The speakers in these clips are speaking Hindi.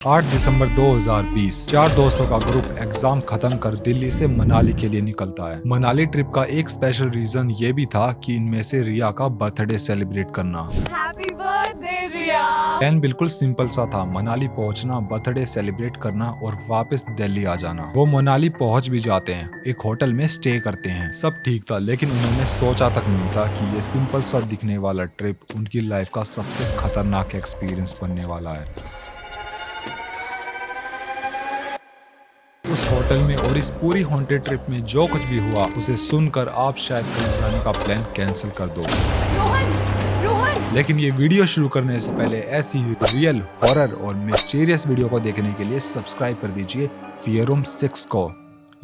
8 दिसंबर 2020 चार दोस्तों का ग्रुप एग्जाम खत्म कर दिल्ली से मनाली के लिए निकलता है। मनाली ट्रिप का एक स्पेशल रीजन ये भी था कि इनमें से रिया का बर्थडे सेलिब्रेट करना। हैप्पी बर्थडे रिया। प्लान बिल्कुल सिंपल सा था, मनाली पहुंचना, बर्थडे सेलिब्रेट करना और वापस दिल्ली आ जाना। वो मनाली पहुंच भी जाते हैं, एक होटल में स्टे करते हैं। सब ठीक था, लेकिन उन्होंने सोचा तक नहीं था कि ये सिंपल सा दिखने वाला ट्रिप उनकी लाइफ का सबसे खतरनाक एक्सपीरियंस बनने वाला है। उस होटल में और इस पूरी हॉन्टेड ट्रिप में जो कुछ भी हुआ उसे सुनकर आप शायद कहीं जाने का प्लान कैंसिल कर दो। रोहन लेकिन ये वीडियो शुरू करने से पहले ऐसी रियल हॉरर और मिस्टीरियस वीडियो को देखने के लिए सब्सक्राइब कर दीजिए फियर रूम 6 को।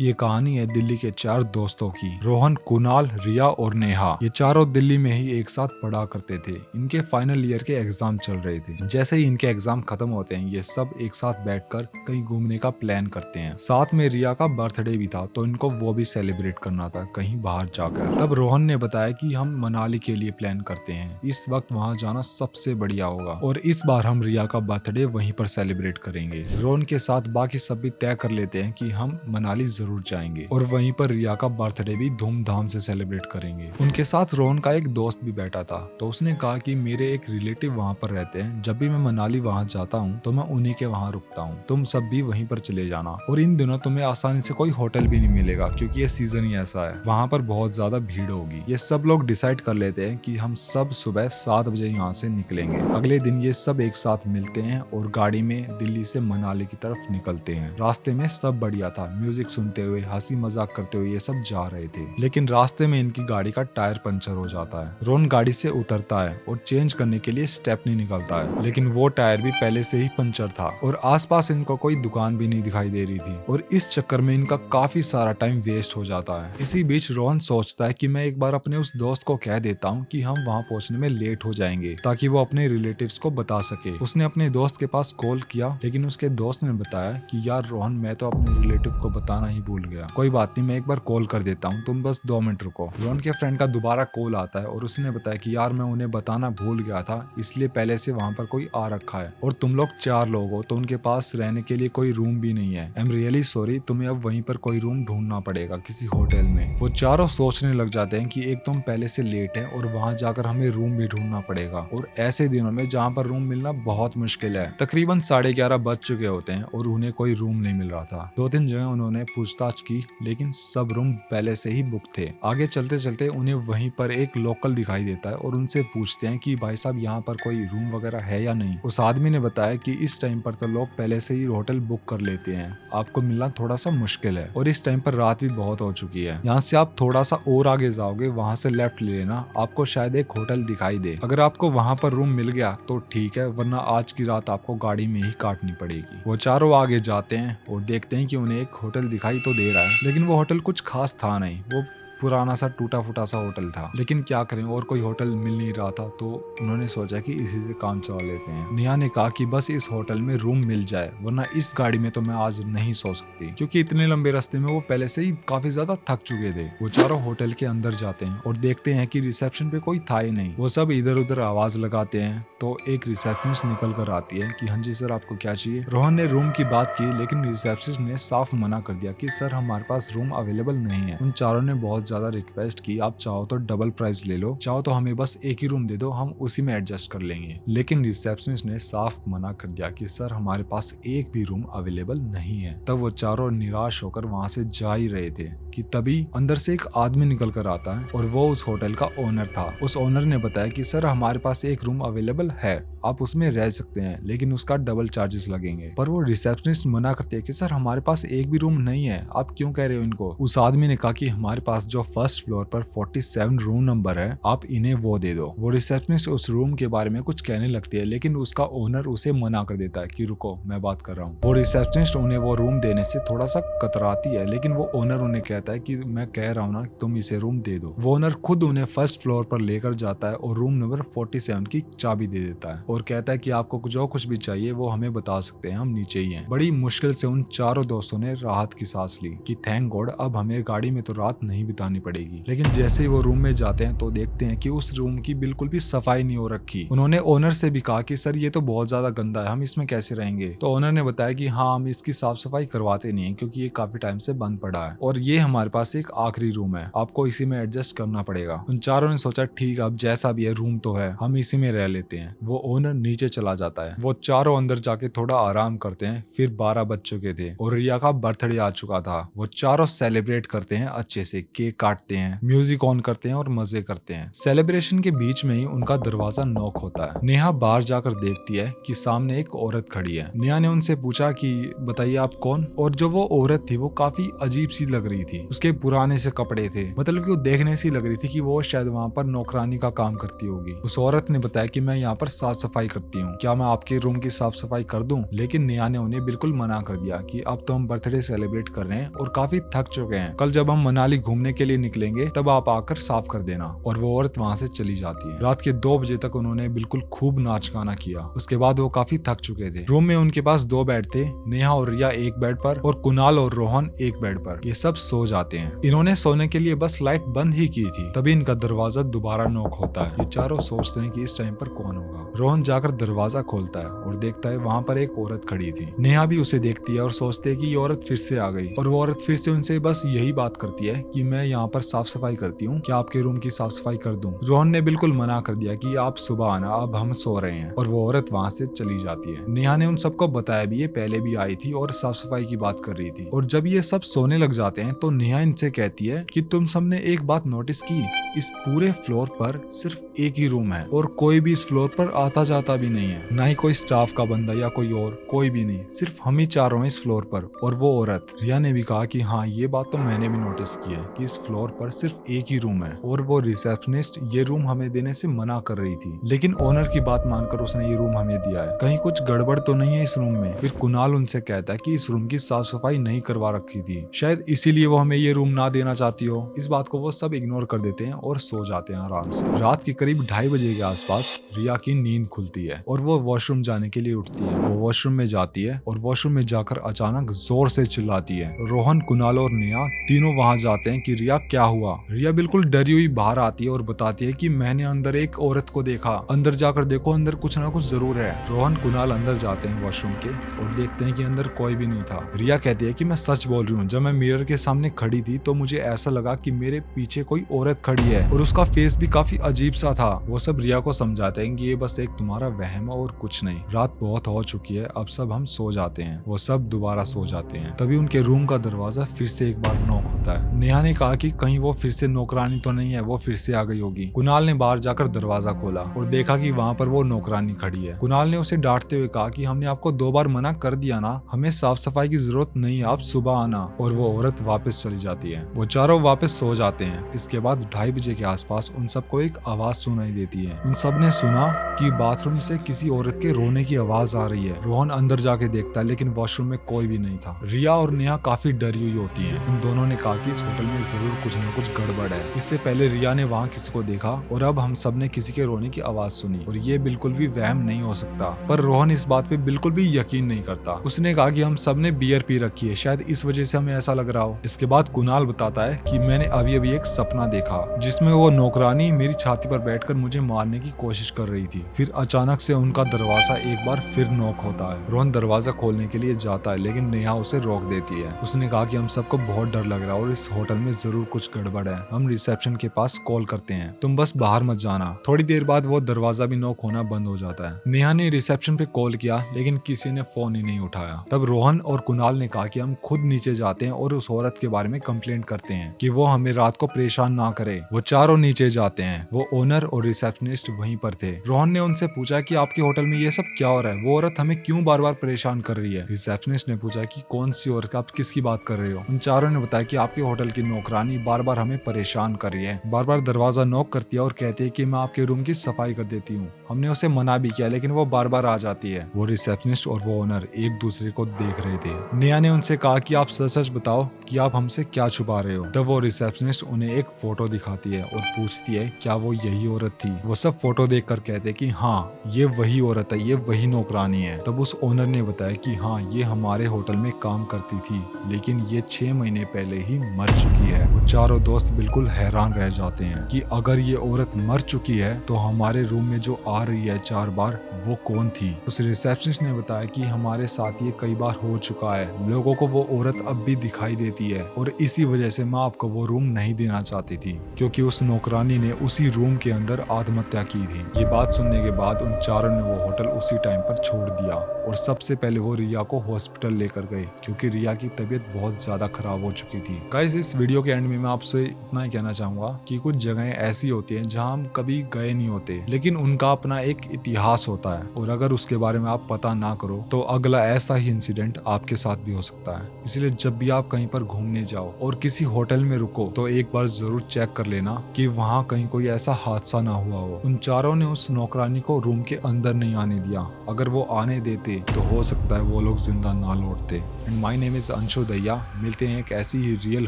ये कहानी है दिल्ली के चार दोस्तों की, रोहन, कुणाल, रिया और नेहा। ये चारों दिल्ली में ही एक साथ पढ़ा करते थे। इनके फाइनल ईयर के एग्जाम चल रहे थे। जैसे ही इनके एग्जाम खत्म होते हैं, ये सब एक साथ बैठकर कहीं घूमने का प्लान करते हैं। साथ में रिया का बर्थडे भी था, तो इनको वो भी सेलिब्रेट करना था कहीं बाहर जाकर। तब रोहन ने बताया कि हम मनाली के लिए प्लान करते हैं, इस वक्त वहाँ जाना सबसे बढ़िया होगा और इस बार हम रिया का बर्थडे वहीं पर सेलिब्रेट करेंगे। रोहन के साथ बाकी सब भी तय कर लेते हैं कि हम मनाली जरूर जाएंगे और वहीं पर रिया का बर्थडे भी धूमधाम से सेलिब्रेट करेंगे। उनके साथ रोहन का एक दोस्त भी बैठा था, तो उसने कहा कि मेरे एक रिलेटिव वहाँ पर रहते हैं, जब भी मैं मनाली वहाँ जाता हूँ तो मैं उन्हीं के वहाँ रुकता हूँ, तुम सब भी वहीं पर चले जाना। और इन दिनों तुम्हें आसानी से कोई होटल भी नहीं मिलेगा क्योंकि ये सीजन ही ऐसा है, वहाँ पर बहुत ज्यादा भीड़ होगी। ये सब लोग डिसाइड कर लेते हैं कि हम सब सुबह 7 बजे यहाँ से निकलेंगे। अगले दिन ये सब एक साथ मिलते हैं और गाड़ी में दिल्ली से मनाली की तरफ निकलते हैं। रास्ते में सब बढ़िया था, म्यूजिक सुनते हुए, हंसी मजाक करते हुए ये सब जा रहे थे। लेकिन रास्ते में इनकी गाड़ी का टायर पंचर हो जाता है। रोहन गाड़ी से उतरता है और चेंज करने के लिए स्टेपनी निकलता है, लेकिन वो टायर भी पहले से ही पंचर था और आसपास इनको कोई दुकान भी नहीं दिखाई दे रही थी और इस चक्कर में इनका काफी सारा टाइम वेस्ट हो जाता है। इसी बीच रोहन सोचता है कि मैं एक बार अपने उस दोस्त को कह देता हूँ कि हम वहाँ पहुँचने में लेट हो जाएंगे, ताकि वो अपने रिलेटिव्स को बता सके। उसने अपने दोस्त के पास कॉल किया, लेकिन उसके दोस्त ने बताया कि यार रोहन, मैं तो अपने रिलेटिव को बताना ही भूल गया। कोई बात नहीं, मैं एक बार कॉल कर देता हूँ, तुम बस 2 मिनट रुको। रोहन के फ्रेंड का दोबारा कॉल आता है और उसने बताया कि यार मैं उन्हें बताना भूल गया था, इसलिए पहले से वहाँ पर कोई आ रखा है और तुम लोग 4 लोग हो तो उनके पास रहने के लिए कोई रूम भी नहीं है। आई एम रियली सॉरी, तुम्हें अब वहीं पर कोई रूम ढूंढना पड़ेगा किसी होटल में। वो चारों सोचने लग जाते हैं कि एक तो हम पहले से लेट है और वहाँ जाकर हमें रूम भी ढूंढना पड़ेगा, और ऐसे दिनों में जहाँ पर रूम मिलना बहुत मुश्किल है। तकरीबन 11:30 बज चुके होते हैं और उन्हें कोई रूम नहीं मिल रहा था। 2-3 जगह उन्होंने पूछताछ की, लेकिन सब रूम पहले से ही बुक थे। आगे चलते चलते उन्हें वहीं पर एक लोकल दिखाई देता है और उनसे पूछते हैं कि भाई साहब, यहाँ पर कोई रूम वगैरह है या नहीं। उस आदमी ने बताया कि इस टाइम पर तो लोग पहले से ही होटल बुक कर लेते हैं, आपको मिलना थोड़ा सा मुश्किल है और इस टाइम पर रात भी बहुत हो चुकी है। यहाँ से आप थोड़ा सा और आगे जाओगे, वहाँ से लेफ्ट ले लेना, आपको शायद एक होटल दिखाई दे। अगर आपको वहाँ पर रूम मिल गया तो ठीक है, वरना आज की रात आपको गाड़ी में ही काटनी पड़ेगी। वो चारों आगे जाते हैं और देखते हैं कि उन्हें एक होटल दिखाई तो दे रहा है, लेकिन वो होटल कुछ खास था नहीं, वो पुराना सा टूटा फूटा सा होटल था। लेकिन क्या करें, और कोई होटल मिल नहीं रहा था, तो उन्होंने सोचा कि इसी से काम चला लेते हैं। नेहा ने कहा कि बस इस होटल में रूम मिल जाए, वरना इस गाड़ी में तो मैं आज नहीं सो सकती, क्योंकि इतने लंबे रास्ते में वो पहले से ही काफी ज्यादा थक चुके थे। वो चारों होटल के अंदर जाते हैं और देखते हैं कि रिसेप्शन पे कोई था ही नहीं। वो सब इधर उधर आवाज लगाते हैं तो एक रिसेप्शनिस्ट निकल कर आती है कि हाँ जी सर, आपको क्या चाहिए। रोहन ने रूम की बात की, लेकिन रिसेप्शनिस्ट ने साफ मना कर दिया कि सर, हमारे पास रूम अवेलेबल नहीं है। उन चारों ने बहुत ज्यादा रिक्वेस्ट की, आप चाहो तो डबल प्राइस ले लो, चाहो तो हमें बस एक ही रूम दे दो, हम उसी में एडजस्ट कर लेंगे। लेकिन रिसेप्शनिस्ट ने साफ मना कर दिया कि सर, हमारे पास एक भी रूम अवेलेबल नहीं है। तब वो चारों निराश होकर वहाँ से जा ही रहे थे कि तभी अंदर से एक आदमी निकल कर आता है और वो उस होटल का ओनर था। उस ओनर ने बताया कि सर, हमारे पास एक रूम अवेलेबल है, आप उसमें रह सकते हैं, लेकिन उसका डबल चार्जेस लगेंगे। पर वो रिसेप्शनिस्ट मना करते हैं कि सर, हमारे पास एक भी रूम नहीं है, आप क्यों कह रहे हो इनको। उस आदमी ने कहा कि हमारे पास जो फर्स्ट फ्लोर पर 47 रूम नंबर है, आप इन्हें वो दे दो। वो रिसेप्शनिस्ट उस रूम के बारे में कुछ कहने लगती है, लेकिन उसका ओनर उसे मना कर देता है कि रुको, मैं बात कर रहा हूँ। वो रिसेप्शनिस्ट उन्हें वो रूम देने से थोड़ा सा कतराती है, लेकिन वो ओनर उन्हें कहता है कि मैं कह रहा हूँ ना, तुम इसे रूम दे दो। वो ओनर खुद उन्हें फर्स्ट फ्लोर पर लेकर जाता है और रूम नंबर 47 की चाबी दे देता है और कहता है कि आपको जो कुछ भी चाहिए वो हमें बता सकते हैं, हम नीचे ही हैं। बड़ी मुश्किल से उन चारों दोस्तों ने राहत की सांस ली कि थैंक गॉड अब हमें गाड़ी में तो रात नहीं बितानी पड़ेगी। लेकिन जैसे ही वो रूम में जाते हैं तो देखते हैं कि उस रूम की बिल्कुल भी सफाई नहीं हो रखी। उन्होंने ओनर से भी कहा कि सर ये तो बहुत ज्यादा गंदा है, हम इसमें कैसे रहेंगे। तो ओनर ने बताया कि हाँ हम इसकी साफ सफाई करवाते नहीं है क्योंकि ये काफी टाइम से बंद पड़ा है और ये हमारे पास एक आखिरी रूम है, आपको इसी में एडजस्ट करना पड़ेगा। उन चारों ने सोचा ठीक है अब जैसा भी है रूम तो है, हम इसी में रह लेते हैं। वो ओनर नीचे चला जाता है। वो चारों अंदर जाके थोड़ा आराम करते हैं। फिर 12 बज चुके थे और रिया का बर्थडे आ चुका था। वो चारों सेलिब्रेट करते हैं, अच्छे से केक काटते हैं, म्यूजिक ऑन करते हैं और मजे करते हैं। सेलिब्रेशन के बीच में ही उनका दरवाजा नॉक होता है। नेहा बाहर जाकर देखती है कि सामने एक औरत खड़ी है। नेहा ने उनसे पूछा कि बताइए आप कौन। और जो वो औरत थी वो काफी अजीब सी लग रही थी। उसके पुराने से कपड़े थे, मतलब कि वो देखने से लग रही थी कि वो शायद वहाँ पर नौकरानी का काम करती होगी। उस औरत ने बताया कि मैं यहाँ पर साफ सफाई करती हूँ, क्या मैं आपके रूम की साफ सफाई कर दूं? लेकिन नेहा ने उन्हें बिल्कुल मना कर दिया कि अब तो हम बर्थडे सेलिब्रेट कर रहे हैं और काफी थक चुके हैं, कल जब हम मनाली घूमने के लिए निकलेंगे तब आप आकर साफ कर देना। और वो औरत वहाँ से चली जाती है। रात के 2 बजे तक उन्होंने बिल्कुल खूब नाच गाना किया। उसके बाद वो काफी थक चुके थे। रूम में उनके पास 2 बेड थे, नेहा और रिया एक बेड पर और कुणाल और रोहन एक बेड पर। ये सब सो जाते हैं। इन्होंने सोने के लिए बस लाइट बंद ही की थी, तभी इनका दरवाजा दोबारा नॉक होता है। ये चारों सोचते हैं कि इस टाइम पर कौन होगा। रोहन जाकर दरवाजा खोलता है और देखता है वहाँ पर एक औरत खड़ी थी। नेहा भी उसे देखती है और सोचते है कि ये औरत फिर से आ गई। और वो औरत फिर से उनसे बस यही बात करती है कि मैं यहाँ पर साफ सफाई करती हूँ, क्या आपके रूम की साफ सफाई कर दूं? रोहन ने बिल्कुल मना कर दिया कि आप सुबह आना, अब हम सो रहे हैं। और वो औरत वहाँ से चली जाती है। नेहा ने उन सबको बताया भी ये पहले भी आई थी और साफ सफाई की बात कर रही थी। और जब ये सब सोने लग जाते हैं तो नेहा इनसे कहती है कि तुम सबने एक बात नोटिस की, इस पूरे फ्लोर पर सिर्फ एक ही रूम है और कोई भी इस फ्लोर पर आता जाता भी नहीं है, ना ही कोई स्टाफ का बंदा या कोई और, कोई भी नहीं, सिर्फ हम ही चारों हैं इस फ्लोर पर। और वो औरत रिया ने भी कहा कि हाँ ये बात तो मैंने भी नोटिस की है कि इस फ्लोर पर सिर्फ एक ही रूम है और वो रिसेप्शनिस्ट ये रूम हमें देने से मना कर रही थी, लेकिन ओनर की बात मानकर उसने ये रूम हमें दिया है, कहीं कुछ गड़बड़ तो नहीं है इस रूम में। फिर कुणाल उनसे कहता है कि इस रूम की साफ सफाई नहीं करवा रखी थी, शायद इसीलिए वो हमें ये रूम ना देना चाहती हो। इस बात को वो सब इग्नोर कर देते हैं और सो जाते हैं आराम से। रात के करीब 2:30 बजे के आसपास रिया की नींद खुलती है और वो वॉशरूम जाने के लिए उठती है। वो वॉशरूम में जाती है और वॉशरूम में जाकर अचानक जोर से चिल्लाती है। रोहन, कुणाल और नेहा तीनों वहां जाते हैं कि रिया क्या हुआ। रिया बिल्कुल डरी हुई बाहर आती है और बताती है कि मैंने अंदर एक औरत को देखा, अंदर जाकर देखो, अंदर कुछ ना कुछ जरूर है। रोहन, कुणाल अंदर जाते हैं वॉशरूम के और देखते हैं कि अंदर कोई भी नहीं था। रिया कहती है कि मैं सच बोल रही हूँ, जब मैं मिरर के सामने खड़ी थी तो मुझे ऐसा लगा कि मेरे पीछे कोई औरत खड़ी है और उसका फेस भी काफी अजीब सा था। वो सब रिया को समझाते हैं कि ये बस एक तुम्हारा वहम है और कुछ नहीं। रात बहुत हो चुकी है, अब सब हम सो जाते हैं। वो सब दोबारा सो जाते हैं। तभी उनके रूम का दरवाजा फिर से एक बार नॉक होता है। नेहा ने कहा कि कहीं वो फिर से नौकरानी तो नहीं है, वो फिर से आ गई होगी। कुणाल ने बाहर जाकर दरवाजा खोला और देखा कि वहाँ पर वो नौकरानी खड़ी है। कुणाल ने उसे डांटते हुए कहा कि हमने आपको 2 बार मना कर दिया ना, हमें साफ सफाई की जरूरत नहीं है, आप सुबह आना। और वो औरत वापस चली जाती है। वो चारों वापस सो जाते हैं। इसके बाद 2:30 बजे के आसपास उन सबको एक आवाज सुनाई देती है। उन सब ने सुना कि बाथरूम से किसी औरत के रोने की आवाज आ रही है। रोहन अंदर जाके देखता है लेकिन वॉशरूम में कोई भी नहीं था। रिया और नेहा काफी डरी हुई होती हैं। उन दोनों ने कहा कि इस होटल में जरूर कुछ न कुछ गड़बड़ है। इससे पहले रिया ने वहाँ किसी को देखा और अब हम सब ने किसी के रोने की आवाज सुनी और ये बिल्कुल भी वहम नहीं हो सकता। पर रोहन इस बात पे बिल्कुल भी यकीन नहीं करता। उसने कहा कि हम सब ने बियर पी रखी है, शायद इस वजह से हमें ऐसा लग रहा हो। इसके बाद कुणाल बताता है कि मैंने अभी अभी एक सपना देखा जिसमें वो नौकरानी मेरी छाती पर बैठकर मुझे मारने की कोशिश कर रही थी। फिर अचानक से उनका दरवाजा एक बार फिर नॉक होता है। रोहन दरवाजा खोलने के लिए जाता है लेकिन नेहा उसे रोक देती है। उसने कहा कि हम सबको बहुत डर लग रहा है और इस होटल में जरूर कुछ गड़बड़ है, हम रिसेप्शन के पास कॉल करते हैं, तुम बस बाहर मत जाना। थोड़ी देर बाद वो दरवाजा भी नॉक होना बंद हो जाता है। नेहा ने रिसेप्शन पे कॉल किया लेकिन किसी ने फोन ही नहीं उठाया। तब रोहन और कुणाल ने कहा कि हम खुद नीचे जाते हैं और उस औरत के बारे में कंप्लेंट करते हैं कि वो हमें रात को परेशान ना करे। वो चारों नीचे जाते हैं। वो ओनर और रिसेप्शनिस्ट वहीं पर थे। रोहन ने उनसे पूछा कि आपके होटल में ये सब क्या हो रहा है, वो औरत हमें क्यों बार बार परेशान कर रही है। रिसेप्शनिस्ट ने पूछा कि कौन सी औरत, आप किसकी बात कर रहे हो। उन चारों ने बताया कि आपके होटल की नौकरानी बार बार हमें परेशान कर रही है, बार बार दरवाजा नॉक करती है और कहती है कि मैं आपके रूम की सफाई कर देती हूँ। हमने उसे मना भी किया लेकिन वो बार बार आ जाती है। वो रिसेप्शनिस्ट और वो ओनर एक दूसरे को देख रहे थे। नेहा ने उनसे कहा कि आप सच सच बताओ कि आप हमसे क्या छुपा रहे हो। तब वो रिसेप्शनिस्ट उन्हें एक फोटो दिखाती है और पूछती है क्या वो यही औरत थी। वो सब फोटो देखकर कहते थे कि हाँ ये वही औरत है, ये वही नौकरानी है। तब उस ओनर ने बताया कि हाँ ये हमारे होटल में काम करती थी, लेकिन ये 6 महीने पहले ही मर चुकी है। वो चारों दोस्त बिल्कुल हैरान रह जाते हैं कि अगर ये औरत मर चुकी है तो हमारे रूम में जो आ रही है 4 बार वो कौन थी। उस रिसेप्शनिस्ट ने बताया कि हमारे साथ ये कई बार हो चुका है, लोगों को वो औरत अब भी दिखाई देती है और इसी वजह से मैं आपको वो रूम नहीं देना चाहती थी, क्योंकि उस नौकरानी ने उसी रूम के अंदर आत्महत्या की थी। ये बात सुनने के बाद उन चारों ने वो होटल उसी टाइम पर छोड़ दिया और सबसे पहले वो रिया को हॉस्पिटल लेकर गए, क्योंकि रिया की तबीयत बहुत ज्यादा खराब हो चुकी थी। गाइस इस वीडियो के एंड में मैं आपसे इतना ही कहना चाहूंगा कि कुछ जगहें ऐसी होती हैं जहां हम कभी गए नहीं होते, लेकिन उनका अपना एक इतिहास होता है और अगर उसके बारे में आप पता ना करो तो अगला ऐसा ही इंसिडेंट आपके साथ भी हो सकता है। इसलिए जब भी आप कहीं पर घूमने जाओ और किसी होटल में रुको तो एक बार जरूर चेक कर लेना कि वहाँ कहीं कोई ऐसा हादसा ना हुआ हो। उन चारों ने उस नौकरानी को रूम के अंदर नहीं आने दिया, अगर वो आने देते तो हो सकता है वो लोग जिंदा ना लौटते। And my name is Anshu दैया। मिलते हैं एक ऐसी ही रियल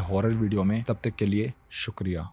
हॉरर वीडियो में, तब तक के लिए शुक्रिया।